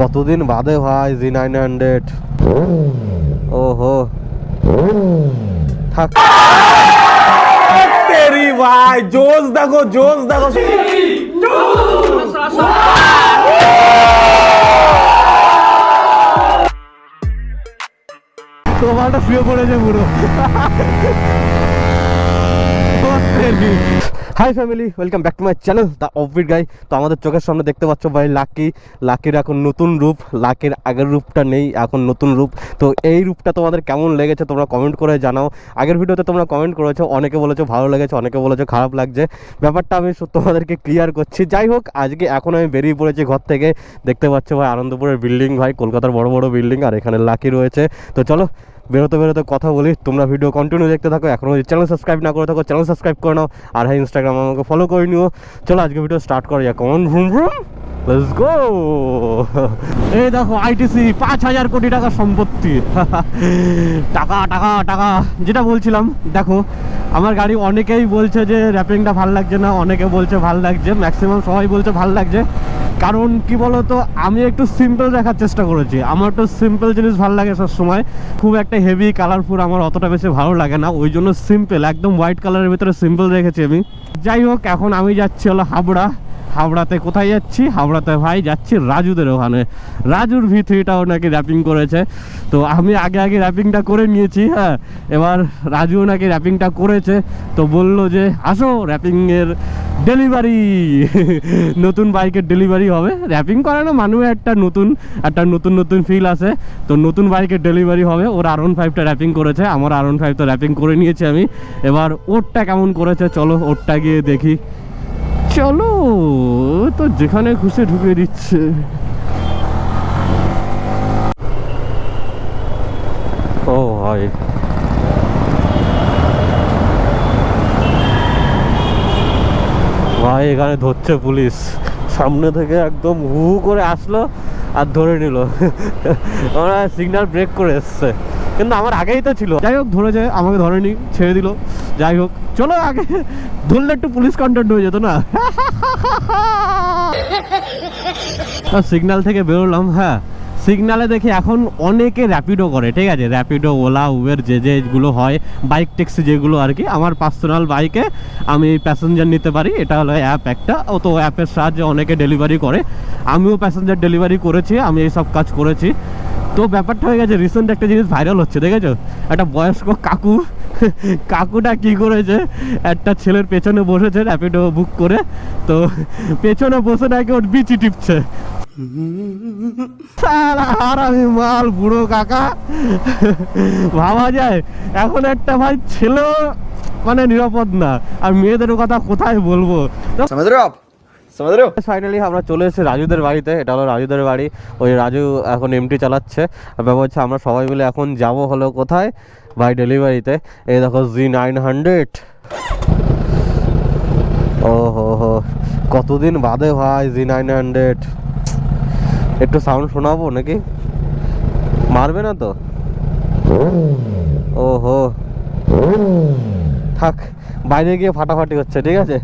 কতদিন বাদে ভাই Z900। ওহো থাক তেরি ভাই, জোশ দেখো জোশ দেখো। তোমারটা শুয়ে পড়েছে পুরো। Hi family, welcome back to my channel the offbeat guy. তো আমাদের চোখের সামনে দেখতে পাচ্ছ ভাই লাকির এখন নতুন রূপ। লাকির আগের রূপটা নেই, এখন নতুন রূপ। তো এই রূপটা তোমাদের কেমন লেগেছে তোমরা কমেন্ট করে জানাও। আগের ভিডিওতে তোমরা কমেন্ট করেছো, অনেকে বলেছো ভালো লেগেছে, অনেকে বলেছো খারাপ লাগছে। ব্যাপারটা আমি তোমাদেরকে ক্লিয়ার করছি। যাই হোক, আজকে এখন আমি বেরিয়ে পড়েছি ঘর থেকে। দেখতে পাচ্ছ ভাই আনন্দপুরের বিল্ডিং, ভাই কলকাতার বড় বড় বিল্ডিং, আর এখানে লাকি রয়েছে। তো চলো বেরোতে বেরোতে কথা বলি, তোমরা ভিডিও কন্টিনিউ দেখতে থাকো। এখনও যদি চ্যানেল সাবস্ক্রাইব না করে থাকো চ্যানেল সাবস্ক্রাইব করে নাও, আর হ্যাঁ ইনস্টাগ্রাম আমাকে ফলো করে নিও। চলো আজকে ভিডিও স্টার্ট করা যাক। Common vroom vroom, let's go. এই দেখো আইটিসি 5,000 কোটি টাকা সম্পত্তি। টাকা টাকা টাকা। যেটা বলছিলাম, দেখো আমার গাড়ি অনেকেই বলছে যে র্যাপিংটা ভাল লাগছে না, অনেকে বলছে ভাল লাগছে, ম্যাক্সিমাম সবাই বলছে ভাল লাগছে। কারণ কি বলতো, আমি একটু সিম্পল রাখার চেষ্টা করেছি। আমার একটু সিম্পল জিনিস ভালো লাগে সবসময়। খুব একটা হেভি কালারফুল আমার অতটা বেশি ভালো লাগে না, ওই জন্য সিম্পল একদম হোয়াইট কালারের ভিতরে সিম্পল রেখেছি আমি। যাই হোক, এখন আমি যাচ্ছি হলো হাবড়াতে। কোথায় যাচ্ছি? হাবড়াতে ভাই যাচ্ছি রাজুদের ওখানে। রাজুর V3টাও নাকি র্যাপিং করেছে। তো আমি আগে র্যাপিংটা করে নিয়েছি। হ্যাঁ, এবার রাজুও নাকি র্যাপিংটা করেছে। তো বললো যে আসো র্যাপিংয়ের ডেলিভারি। নতুন বাইকের ডেলিভারি হবে। র্যাপিং করে না মানুষ একটা নতুন ফিল আসে। তো নতুন বাইকের ডেলিভারি হবে। ওর R15টা র্যাপিং করেছে, আমার R15 তো র্যাপিং করে নিয়েছি আমি। এবার ওরটা কেমন করেছে চলো ওরটা গিয়ে দেখি। চলো, তো যেখানে খুশি ঢুকে দিচ্ছে। ও ভাই, ভাই এখানে ধরছে পুলিশ। সামনে থেকে একদম হু করে আসলো আর ধরে নিল। আমরা সিগন্যাল ব্রেক করে এসছে, কিন্তু আমার আগেই তো ছিল। যাই হোক, ধরেছে, আমাকে ধরেনি, ছেড়ে দিল। যাই হোক চলো, আগে ধরলে একটু পুলিশ কন্টেন্ট হয়ে যেত না। সিগন্যাল থেকে বেরোলাম। হ্যাঁ, সিগনালে দেখি এখন অনেকে র্যাপিডো করে, ঠিক আছে, র্যাপিডো, ওলা, উবের, যেগুলো হয় বাইক ট্যাক্সি যেগুলো আর কি। আমার পার্সোনাল বাইকে আমি প্যাসেঞ্জার নিতে পারি, এটা হলো অ্যাপ একটা। ও তো অ্যাপের সাহায্যে অনেকে ডেলিভারি করে। আমিও প্যাসেঞ্জার ডেলিভারি করেছি, আমি এই সব কাজ করেছি। তো ব্যাপারটা হয়ে গেছে, রিসেন্ট একটা জিনিস ভাইরাল হচ্ছে, দেখেছো? একটা বয়স্ক কাকুটা কি করেছে, একটা ছেলের পেছনে বসেছে র্যাপিডো বুক করে। তো পেছনে বসে নাকি ওর বিচি টিপছে। আর আমি মাল বুড়ো কাকা। ভাবা যায় এখন একটা ভাই ছেলে মানে নিরাপদ না, আর মেয়েদের কথা কোথায় বলবো। ফাইনালি আমরা চলে এসেছি রাজুদের বাড়িতে। এটা হলো রাজুদের বাড়ি। ওই রাজু এখন এমটি চালাচ্ছে। ব্যাপার হচ্ছে আমরা সবাই মিলে এখন যাব হলো কোথায় ভাই, ডেলিভারিতে। এই দেখো Z900। ও হো, কতদিন বাদে ভাই Z900। একটু সাউন্ড শোনাবো নাকি? মারবে না তো? ওহো থাক, বাইরে গিয়ে ফাটাফাটি হচ্ছে, ঠিক আছে।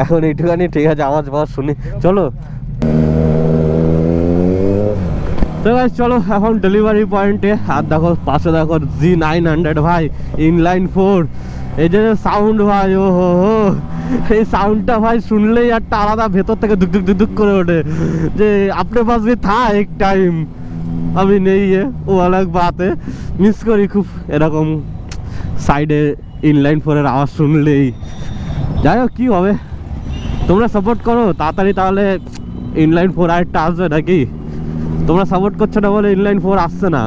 এখন এইটুখানি ঠিক আছে, আওয়াজ শুনি। চলো তো ভাই, চলো এখন ডেলিভারি পয়েন্টে। আর দেখো পাশে দেখো Z900 ভাই, ইনলাইন 4। এই যে সাউন্ড ভাই, ও হো, এই সাউন্ডটা ভাই শুনলেই একটা আলাদা ভেতর থেকে দুক দুক দুক করে ওঠে যে আপনি পাস ভি থা এক টাইম, আমি নেই। ও আলাগ বাত है, মিস করি খুব এরকম সাইডে ইনলাইন 4-এর আওয়াজ শুনলেই। যাই হোক, কী হবে, তোমরা সাপোর্ট করো তাড়াতাড়ি, তাহলে ইনলাইন 4 আরেকটা আসবে নাকি? তোমরা সাপোর্ট করছো না বলে ইনলাইন 4 আসছে না।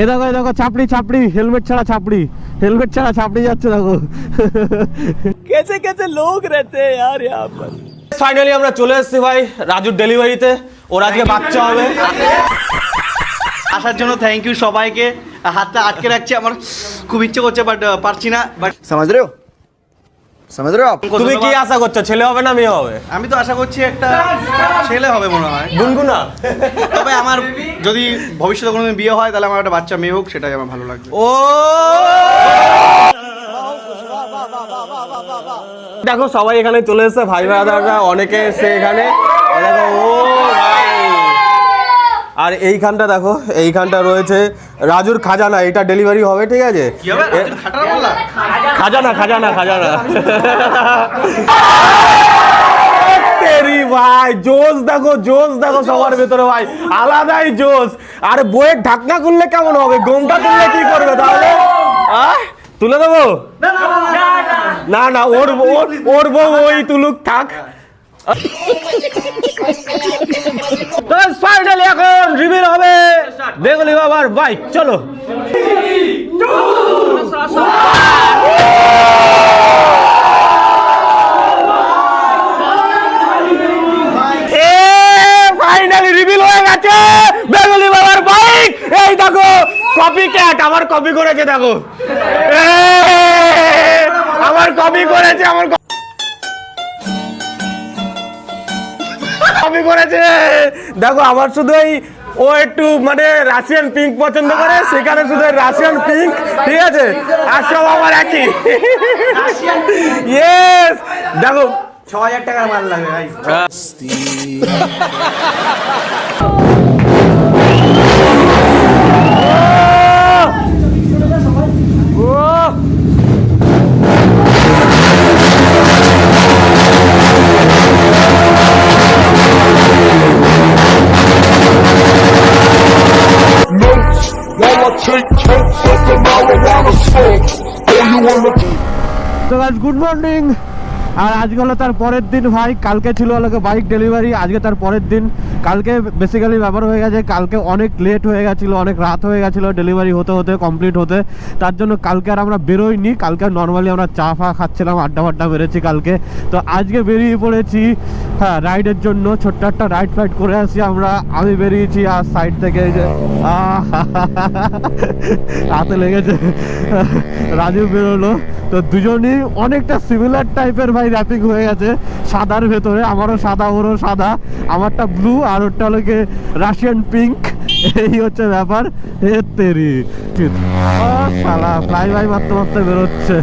এ দেখো চাপড়ি, হেলমেট ছাড়া ছাপড়ি যাচ্ছে, দেখো। कैसे लोग रहते हैं यार यहाँ पर। ফাইনালি আমরা চলে এসেছি ভাই রাজুর ডেলিভারিতে। ওর আজকে বাচ্চা হবে। আসার জন্য থ্যাংক ইউ সবাইকে। হাতটা আটকে রাখছি, আমার খুব ইচ্ছে করছে বাট পারছি না। বাট समझ रहे हो তুমি কি আশা করছো, ছেলে হবে না মেয়ে হবে? আমি তো আশা করছি একটা ছেলে হবে মনে হয়, গুনগুনা। তবে আমার যদি ভবিষ্যতে কোনোদিন বিয়ে হয় তাহলে আমার একটা বাচ্চা মেয়ে হোক, সেটাই আমার ভালো লাগবে। ও দেখো সবাই এখানে চলে এসেছে, ভাই ব্রাদাররা অনেকে এসে এখানে। দেখো ও আর এইখানটা দেখো, এইখানটা রয়েছে রাজুর খাজানা, এটা ডেলিভারি হবে, ঠিক আছে? কি হবে খাটারা বললা? খাজানা খাজানা খাজানা তেরি ভাই, জোশ দেখো সবার ভেতরে ভাই, আলাদাই জোশ। আর বইয়ের ঢাকনা খুললে কেমন হবে, গোমটা তুললে কি করবে তাহলে? তুলে দেবো? না না, ওর বউ ওই তুলুক, থাক। ফাইনালি এখন রিভিল হবে বেগুলি বাবার বাইক, চলো। ফাইনালি রিভিল হয়ে গেছে বেগুলি বাবার বাইক। এই দেখো কপি ক্যাট, আমার কপি করেছে, দেখো আমার কপি করেছে, কপি করেছে। দেখো আমার শুধু ও একটু মানে রাশিয়ান পিঙ্ক পছন্দ করে, সেখানে শুধু রাশিয়ান পিঙ্ক, ঠিক আছে? আর সব আমার একই। ইয়েস, দেখো 6000 টাকার মাল লাগবে ভাই। Good morning. আর আজকে হলো তার পরের দিন ভাই, কালকে ছিল হলো বাইক ডেলিভারি, আজকে তার পরের দিন। কালকে বেসিক্যালি ব্যাপার হয়ে গেছে, কালকে অনেক লেট হয়ে গেছিলো, অনেক রাত হয়ে গেছিলো ডেলিভারি হতে হতে, কমপ্লিট হতে। তার জন্য কালকে আর আমরা বেরোইনি, কালকে নর্মালি আমরা চা ফা খাচ্ছিলাম, আড্ডা ফাড্ডা মেরেছি কালকে। তো আজকে বেরিয়ে পড়েছি হ্যাঁ রাইডের জন্য, ছোট্ট একটা রাইড ফাইড করে আসি আমরা। আমি বেরিয়েছি আর সাইড থেকে এই যে হাতে লেগেছে, রাজু বেরোলো। তো দুজনই অনেকটা সিমিলার টাইপের ভাই র্যাপিং হয়ে গেছে, সাদার ভেতরে। আমারও সাদা, ওরও সাদা, আমারটা ব্লু আর ওরটা হলো গিয়ে রাশিয়ান পিঙ্ক। এই হচ্ছে ব্যাপার। হে তেরি শালা ফ্লাই ভাই মারতে মারতে বেরোচ্ছে।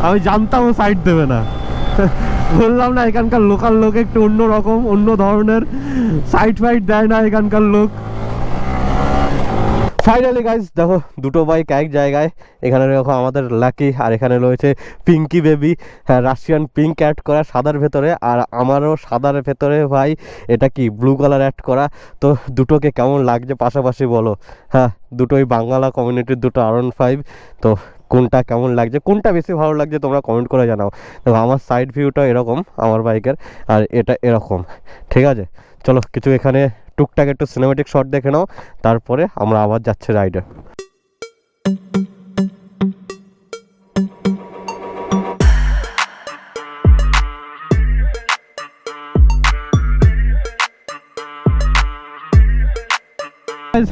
আমি জানতাম ও সাইড দেবে না, বললাম না এখানকার লোকাল লোক একটু অন্য রকম, অন্য ধরনের, সাইড ফাইড দেয় না এখানকার লোক। ফাইনালি গাইজ দেখো দুটো বাইক এক জায়গায়, এখানে দেখো আমাদের লাকি, আর এখানে রয়েছে পিঙ্কি বেবি, হ্যাঁ রাশিয়ান পিঙ্ক অ্যাড করা সাদার ভেতরে, আর আমারও সাদার ভেতরে ভাই এটা কি ব্লু কালার অ্যাড করা। তো দুটোকে কেমন লাগছে পাশাপাশি বলো? হ্যাঁ দুটোই বাংলা কমিউনিটির দুটো R15। তো কোনটা কেমন লাগছে, কোনটা বেশি ভালো লাগছে তোমরা কমেন্ট করে জানাও। দেখো আমার সাইড ভিউটা এরকম আমার বাইকের, আর এটা এরকম, ঠিক আছে? চলো কিছু এখানে টুকটাক একটু সিনেমেটিক শট দেখে নাও, তারপরে আমরা আবার যাচ্ছি রাইডে।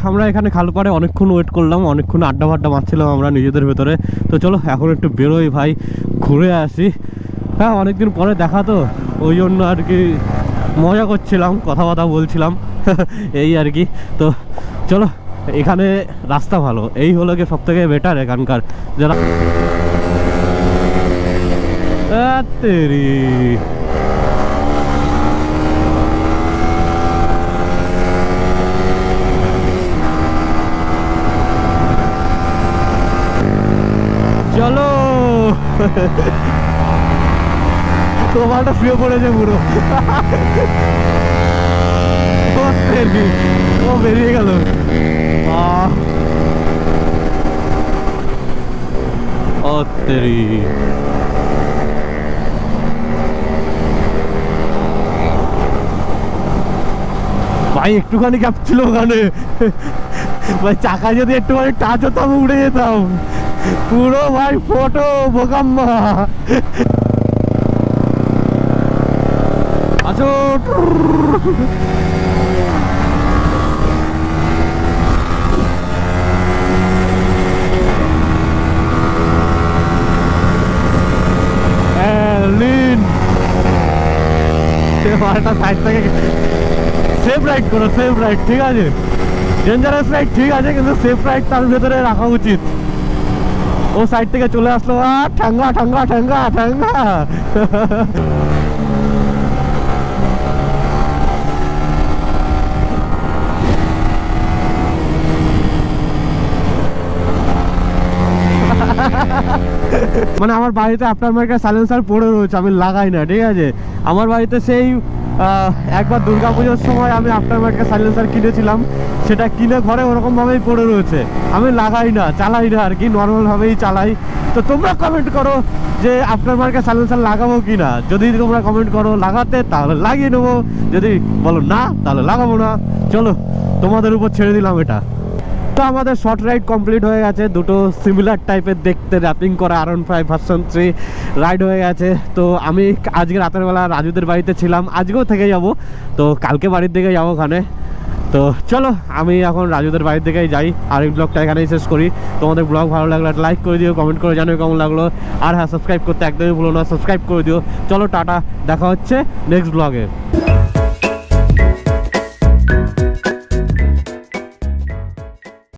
আমরা এখানে খালপাড়ে অনেকক্ষণ ওয়েট করলাম, অনেকক্ষণ আড্ডা ফাড্ডা মারছিলাম আমরা নিজেদের ভেতরে। তো চলো এখন একটু বেরোই ভাই, ঘুরে আসি। হ্যাঁ অনেকদিন পরে দেখা, তো ওই জন্য আর কি মজা করছিলাম, কথা বলছিলাম এই আর কি। তো চলো, এখানে রাস্তা ভালো, এই হলো কি সব থেকে বেটার এখানকার যারা। চলো তোমারটা শুয়ে পড়েছে পুরো, ও বেরিয়ে গেল। ও তেরি ভাই একটুখানি গ্যাপ ছিল ওখানে ভাই, চাকা যদি একটুখানি টাচ হতো আমি উড়ে যেতাম পুরো ভাই, ফটো বোকাম্মা। আচ্ছা সাইড থেকে সেফ রাইড করো, সেফ রাইড, ঠিক আছে? ডেঞ্জারাস রাইড ঠিক আছে, কিন্তু সেফ রাইড তার ভেতরে রাখা উচিত। ও ও সাইড থেকে চলে আসলো, ঠাঙ্গা ঠাঙ্গা ঠাঙ্গা ঠাঙ্গা। মানে আমার বাড়িতে আপনার মার্কেট সাইলেন্সার পড়ে রয়েছে, আমি লাগাই না, ঠিক আছে। আমার বাড়িতে সেই একবার দুর্গাপুজোর সময় আমি আফটার মার্কেট সাইলেন্সার কিনেছিলাম, সেটা কিনে ঘরে ওরকমভাবেই পড়ে রয়েছে, আমি লাগাই না, চালাই না আর কি, নর্মালভাবেই চালাই। তো তোমরা কমেন্ট করো যে আফটার মার্কেট সাইলেন্সার লাগাবো কি না। যদি তোমরা কমেন্ট করো লাগাতে, তাহলে লাগিয়ে নেবো, যদি বলো না তাহলে লাগাবো না। চলো তোমাদের উপর ছেড়ে দিলাম এটা। তো আমাদের শর্ট রাইড কমপ্লিট হয়ে গেছে, দুটো সিমিলার টাইপের দেখতে র্যাপিং করা R15 ভার্সন 3 রাইড হয়ে গেছে। তো আমি আজকে রাতের বেলা রাজুদের বাড়িতে ছিলাম, আজকেও থেকে যাব, তো কালকে বাড়ির দিকে যাবো ওখানে। তো চলো আমি এখন রাজুদের বাড়ির দিকেই যাই, আর এই ব্লগটা এখানেই শেষ করি। তোমাদের ব্লগ ভালো লাগলে লাইক করে দিও, কমেন্ট করে জানিও কেমন লাগলো, আর হ্যাঁ সাবস্ক্রাইব করতে একদমই ভুলো না, সাবস্ক্রাইব করে দিও। চলো টাটা, দেখা হচ্ছে নেক্সট ব্লগে।